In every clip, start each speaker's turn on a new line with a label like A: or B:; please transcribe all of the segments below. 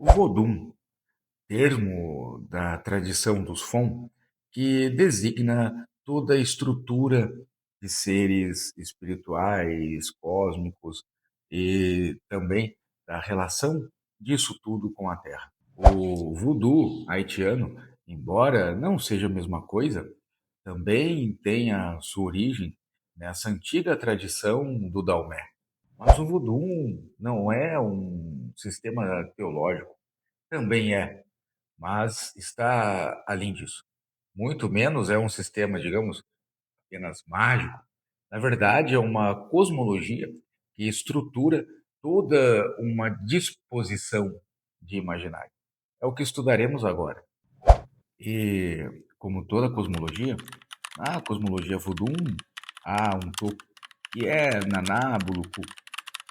A: O Vodun, termo da tradição dos Fon, que designa toda a estrutura de seres espirituais, cósmicos e também da relação disso tudo com a Terra. O voodoo haitiano, embora não seja a mesma coisa, também tem a sua origem nessa antiga tradição do Daomé. Mas o voodoo não é um sistema teológico, também é, mas está além disso. Muito menos é um sistema, digamos, apenas mágico. Na verdade, é uma cosmologia que estrutura toda uma disposição de imaginário. É o que estudaremos agora. E, como toda cosmologia, na cosmologia voodoo há um topo que é Naná Buluku,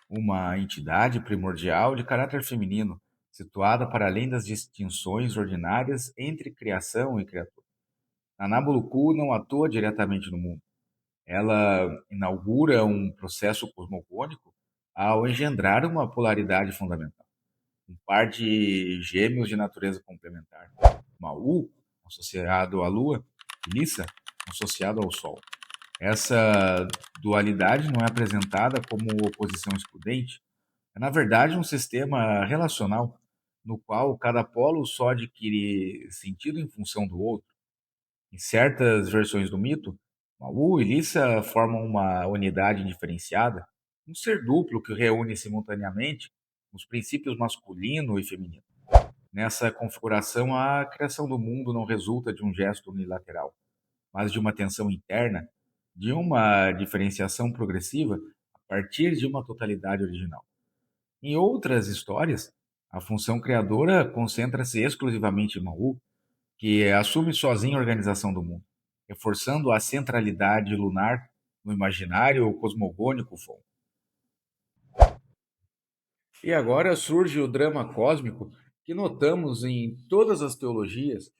A: uma entidade primordial de caráter feminino, situada para além das distinções ordinárias entre criação e criatura. Naná-Buluku não atua diretamente no mundo. Ela inaugura um processo cosmogônico ao engendrar uma polaridade fundamental, um par de gêmeos de natureza complementar. Maú, associado à Lua, e Lissa, associado ao Sol. Essa dualidade não é apresentada como oposição excludente, é, na verdade, um sistema relacional no qual cada polo só adquire sentido em função do outro. Em certas versões do mito, Malu e Lissa formam uma unidade diferenciada, um ser duplo que reúne simultaneamente os princípios masculino e feminino. Nessa configuração, a criação do mundo não resulta de um gesto unilateral, mas de uma tensão interna, de uma diferenciação progressiva a partir de uma totalidade original. Em outras histórias, a função criadora concentra-se exclusivamente em Mahu, que assume sozinho a organização do mundo, reforçando a centralidade lunar no imaginário cosmogônico Fon. E agora surge o drama cósmico que notamos em todas as teologias,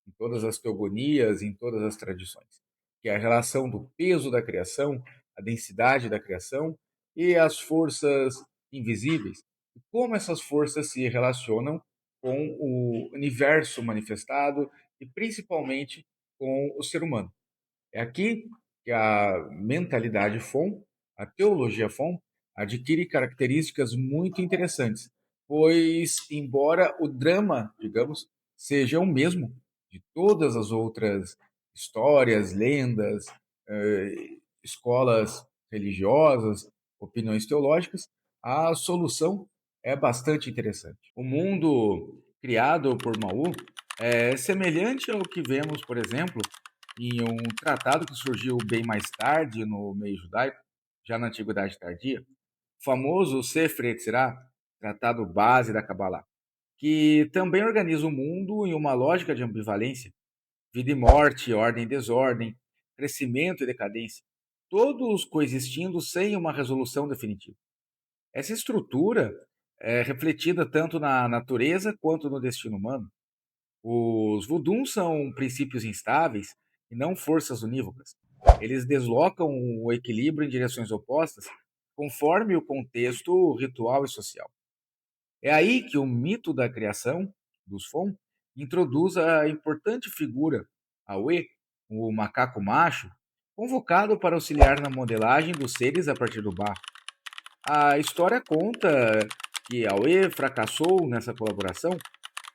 A: em todas as teogonias, em todas as tradições, que é a relação do peso da criação, a densidade da criação e as forças invisíveis, e como essas forças se relacionam com o universo manifestado e principalmente com o ser humano. É aqui que a mentalidade FOM, a teologia FOM, adquire características muito interessantes, pois, embora o drama, digamos, seja o mesmo de todas as outras histórias, lendas, escolas religiosas, opiniões teológicas, a solução é bastante interessante. O mundo criado por Maú é semelhante ao que vemos, por exemplo, em um tratado que surgiu bem mais tarde no meio judaico, já na Antiguidade Tardia, o famoso Sefer Yetzirah, tratado base da Kabbalah, que também organiza o mundo em uma lógica de ambivalência, vida e morte, ordem e desordem, crescimento e decadência, todos coexistindo sem uma resolução definitiva. Essa estrutura é refletida tanto na natureza quanto no destino humano. Os voodoos são princípios instáveis e não forças unívocas. Eles deslocam o equilíbrio em direções opostas conforme o contexto ritual e social. É aí que o mito da criação dos Fon introduz a importante figura, Aue, o macaco macho, convocado para auxiliar na modelagem dos seres a partir do barro. A história conta que Aue fracassou nessa colaboração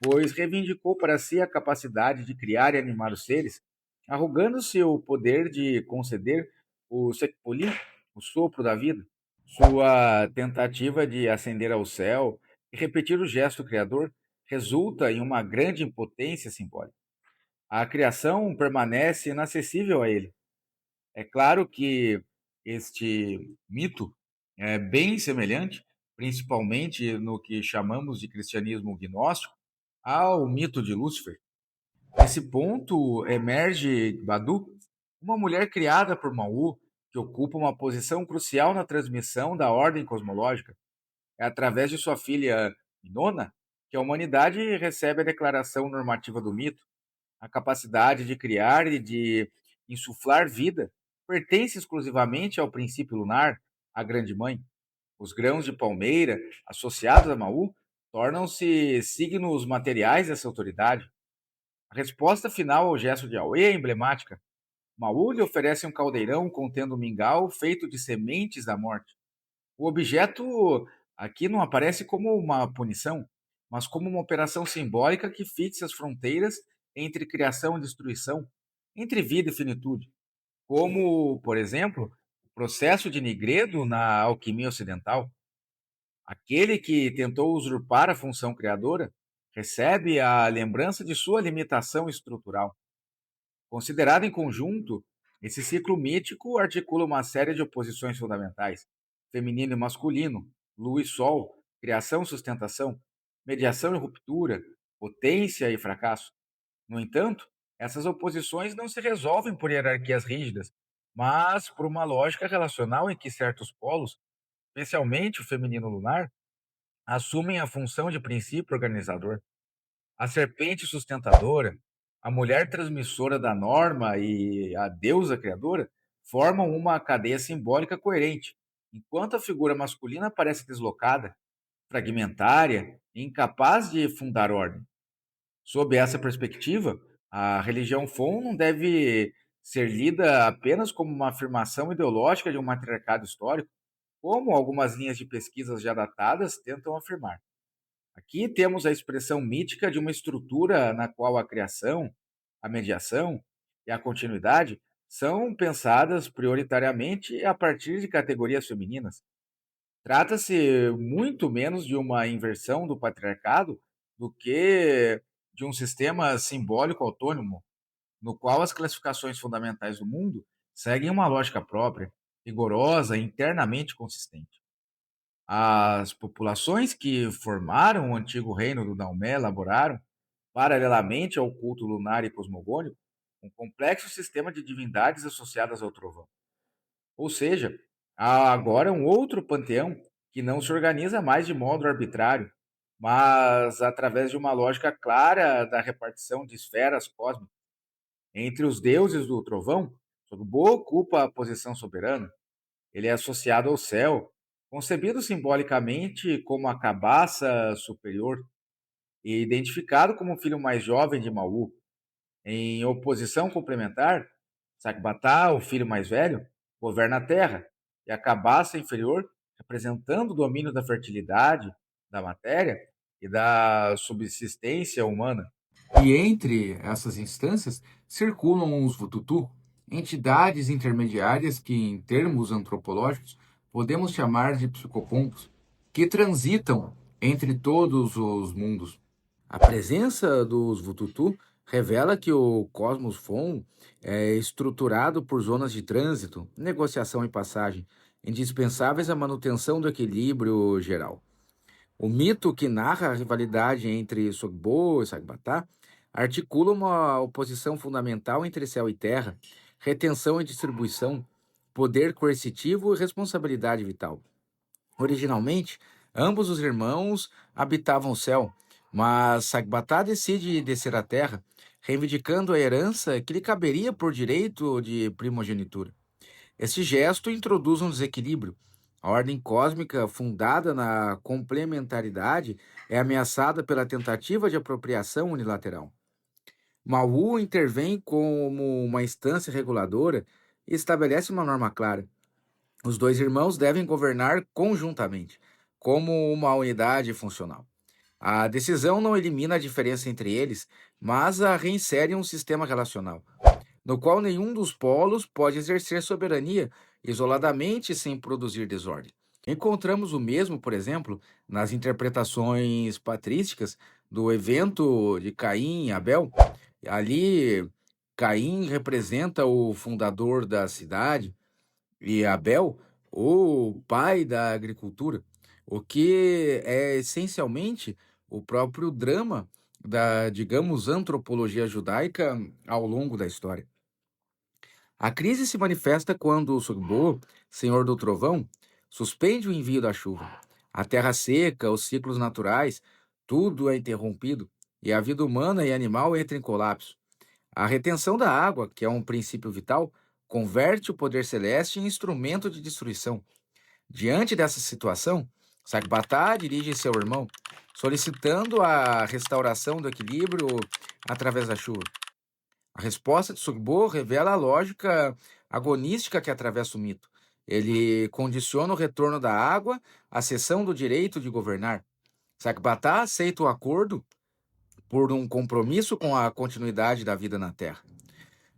A: pois reivindicou para si a capacidade de criar e animar os seres, arrogando-se o poder de conceder o Sekpolim, o sopro da vida. Sua tentativa de ascender ao céu e repetir o gesto criador resulta em uma grande impotência simbólica. A criação permanece inacessível a ele. É claro que este mito é bem semelhante, principalmente no que chamamos de cristianismo gnóstico, ao mito de Lúcifer. Nesse ponto emerge Badu, uma mulher criada por Maú, que ocupa uma posição crucial na transmissão da ordem cosmológica. É através de sua filha Nona que a humanidade recebe a declaração normativa do mito. A capacidade de criar e de insuflar vida pertence exclusivamente ao princípio lunar, à Grande Mãe. Os grãos de palmeira, associados a Maú, tornam-se signos materiais dessa autoridade. A resposta final ao gesto de Aue é emblemática. Maú lhe oferece um caldeirão contendo um mingau feito de sementes da morte. O objeto aqui não aparece como uma punição, mas como uma operação simbólica que fixa as fronteiras entre criação e destruição, entre vida e finitude, como, por exemplo, o processo de Nigredo na alquimia ocidental. Aquele que tentou usurpar a função criadora recebe a lembrança de sua limitação estrutural. Considerado em conjunto, esse ciclo mítico articula uma série de oposições fundamentais: feminino e masculino, lua e sol, criação e sustentação, mediação e ruptura, potência e fracasso. No entanto, essas oposições não se resolvem por hierarquias rígidas, mas por uma lógica relacional em que certos polos, especialmente o feminino lunar, assumem a função de princípio organizador. A serpente sustentadora, a mulher transmissora da norma e a deusa criadora formam uma cadeia simbólica coerente, enquanto a figura masculina parece deslocada, fragmentária e incapaz de fundar ordem. Sob essa perspectiva, a religião Fon não deve ser lida apenas como uma afirmação ideológica de um matriarcado histórico, como algumas linhas de pesquisas já datadas tentam afirmar. Aqui temos a expressão mítica de uma estrutura na qual a criação, a mediação e a continuidade são pensadas prioritariamente a partir de categorias femininas. Trata-se muito menos de uma inversão do patriarcado do que de um sistema simbólico autônomo, no qual as classificações fundamentais do mundo seguem uma lógica própria, rigorosa e internamente consistente. As populações que formaram o antigo reino do Daomé elaboraram, paralelamente ao culto lunar e cosmogônico, um complexo sistema de divindades associadas ao trovão. Ou seja, há agora um outro panteão que não se organiza mais de modo arbitrário, mas através de uma lógica clara da repartição de esferas cósmicas. Entre os deuses do trovão, Sorbo ocupa a posição soberana. Ele é associado ao céu, concebido simbolicamente como a cabaça superior e identificado como o filho mais jovem de Maú. Em oposição complementar, Sakbatá, o filho mais velho, governa a terra, e a cabaça inferior, representando o domínio da fertilidade, da matéria e da subsistência humana. E entre essas instâncias circulam os Vututu, entidades intermediárias que, em termos antropológicos, podemos chamar de psicopompos, que transitam entre todos os mundos. A presença dos Vututu revela que o Cosmos Fon é estruturado por zonas de trânsito, negociação e passagem, indispensáveis à manutenção do equilíbrio geral. O mito que narra a rivalidade entre Sogbo e Sagbatá articula uma oposição fundamental entre céu e terra, retenção e distribuição, poder coercitivo e responsabilidade vital. Originalmente, ambos os irmãos habitavam o céu, mas Sagbatá decide descer à terra, reivindicando a herança que lhe caberia por direito de primogenitura. Esse gesto introduz um desequilíbrio. A ordem cósmica, fundada na complementaridade, é ameaçada pela tentativa de apropriação unilateral. Maú intervém como uma instância reguladora e estabelece uma norma clara. Os dois irmãos devem governar conjuntamente, como uma unidade funcional. A decisão não elimina a diferença entre eles, mas a reinsere em um sistema relacional, no qual nenhum dos polos pode exercer soberania isoladamente sem produzir desordem. Encontramos o mesmo, por exemplo, nas interpretações patrísticas do evento de Caim e Abel. Ali, Caim representa o fundador da cidade e Abel, o pai da agricultura, o que é essencialmente o próprio drama da, digamos, antropologia judaica ao longo da história. A crise se manifesta quando o Sogbo, senhor do trovão, suspende o envio da chuva. A terra seca, os ciclos naturais, tudo é interrompido e a vida humana e animal entra em colapso. A retenção da água, que é um princípio vital, converte o poder celeste em instrumento de destruição. Diante dessa situação, Sakbatá dirige seu irmão:
B: solicitando a restauração do equilíbrio através da chuva. A resposta de Sugbo revela a lógica agonística que atravessa o mito. Ele condiciona o retorno da água à cessão do direito de governar. Sakbatá aceita o acordo por um compromisso com a continuidade da vida na Terra.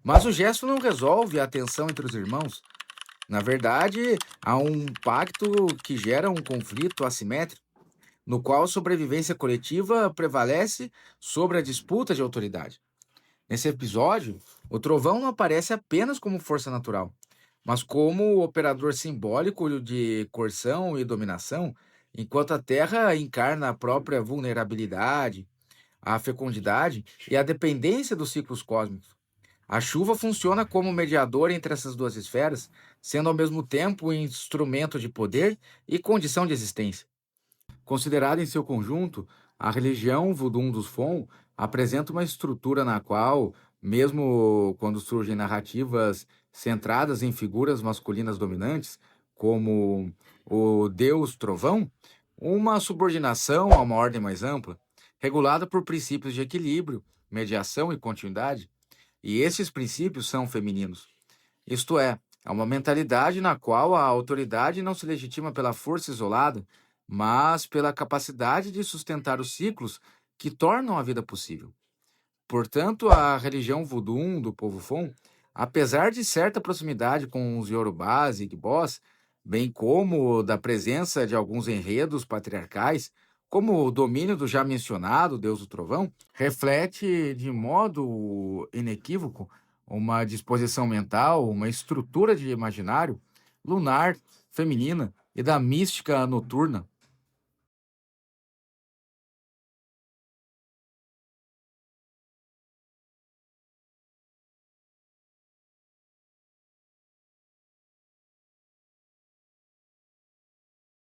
B: Mas o gesto não resolve a tensão entre os irmãos. Na verdade, há um pacto que gera um conflito assimétrico, no qual a sobrevivência coletiva prevalece sobre a disputa de autoridade. Nesse episódio, o trovão não aparece apenas como força natural, mas como operador simbólico de coerção e dominação, enquanto a Terra encarna a própria vulnerabilidade, a fecundidade e a dependência dos ciclos cósmicos. A chuva funciona como mediador entre essas duas esferas, sendo ao mesmo tempo instrumento de poder e condição de existência. Considerada em seu conjunto, a religião Vodun dos Fon apresenta uma estrutura na qual, mesmo quando surgem narrativas centradas em figuras masculinas dominantes, como o Deus Trovão, uma subordinação a uma ordem mais ampla, regulada por princípios de equilíbrio, mediação e continuidade, e esses princípios são femininos. Isto é uma mentalidade na qual a autoridade não se legitima pela força isolada, mas pela capacidade de sustentar os ciclos que tornam a vida possível. Portanto, a religião Vodun do povo Fon, apesar de certa proximidade com os Yorubás e Igbós, bem como da presença de alguns enredos patriarcais, como o domínio do já mencionado Deus do Trovão, reflete de modo inequívoco uma disposição mental, uma estrutura de imaginário lunar, feminina e da mística noturna,